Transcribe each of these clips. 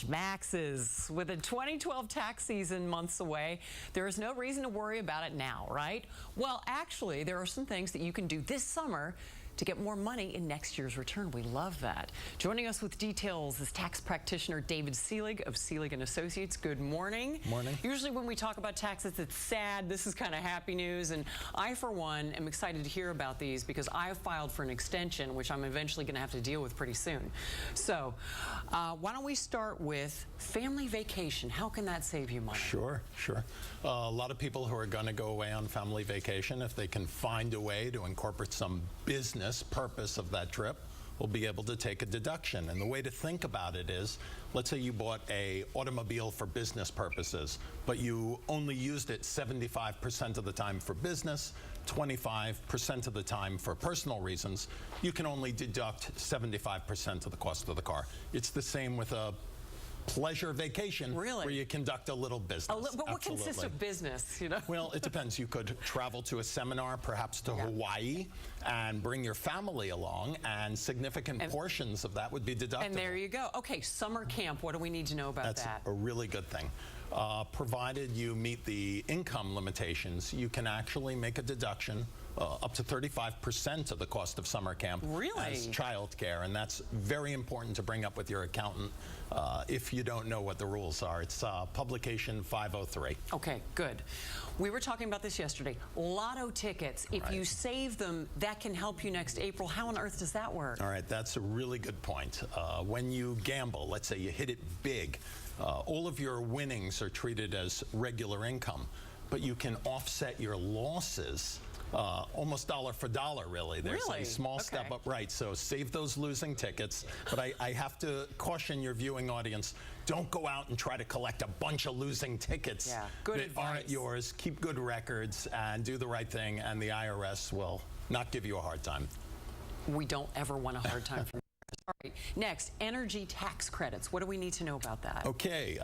Maxes. With the 2012 tax season months away, there is no reason to worry about it now, right? Well, actually, there are some things that you can do this summer to get more money in next year's return. We love that. Joining us with details is tax practitioner David Selig of Selig and Associates. Good morning. Morning. Usually when we talk about taxes, it's sad. This is kind of happy news, and I, for one, am excited to hear about these because I have filed for an extension, which I'm eventually going to have to deal with pretty soon. So, why don't we start with family vacation? How can that save you money? Sure. A lot of people who are going to go away on family vacation, if they can find a way to incorporate some business purpose of that trip, will be able to take a deduction. And the way to think about it is, let's say you bought an automobile for business purposes, but you only used it 75% of the time for business, 25% of the time for personal reasons. You can only deduct 75% of the cost of the car. It's the same with a pleasure vacation, where you conduct a little business. But what consists of business, you know? Well, it depends. You could travel to a seminar, perhaps to Hawaii, and bring your family along, and significant portions of that would be deductible. And there you go. Okay, summer camp, what do we need to know about that? That's a really good thing. Provided you meet the income limitations, you can actually make a deduction up to 35% of the cost of summer camp as child care, and that's very important to bring up with your accountant if you don't know what the rules are. It's publication 503. Okay, good. We were talking about this yesterday. Lotto tickets, if you save them, that can help you next April. How on earth does that work? All right, that's a really good point. When you gamble, let's say you hit it big, all of your winnings are treated as regular income, but you can offset your losses almost dollar for dollar, really. There's a small step up, right? So save those losing tickets. But I have to caution your viewing audience, don't go out and try to collect a bunch of losing tickets that aren't yours. Keep good records and do the right thing, and the IRS will not give you a hard time. We don't ever want a hard time from All right, next, energy tax credits. What do we need to know about that? Okay,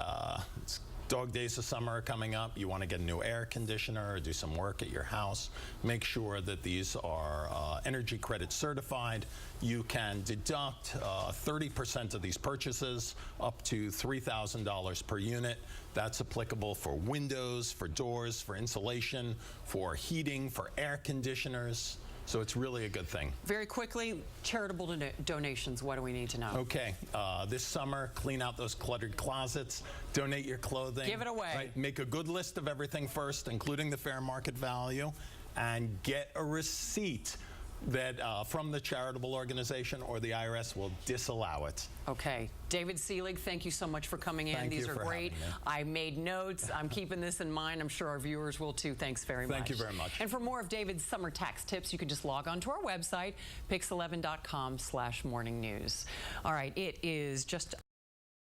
it's dog days of summer are coming up. You want to get a new air conditioner or do some work at your house. Make sure that these are energy credit certified. You can deduct 30% of these purchases up to $3,000 per unit. That's applicable for windows, for doors, for insulation, for heating, for air conditioners. So it's really a good thing. Very quickly, charitable donations, what do we need to know? Okay, this summer, clean out those cluttered closets, donate your clothing. Give it away. Right? Make a good list of everything first, including the fair market value, and get a receipt that from the charitable organization, or the IRS will disallow it. Okay. David Selig, thank you so much for coming in. These are great. I made notes. I'm keeping this in mind. I'm sure our viewers will too. Thanks very much. Thank you very much. And for more of David's summer tax tips, you can just log on to our website, pix11.com/morningnews. All right, it is just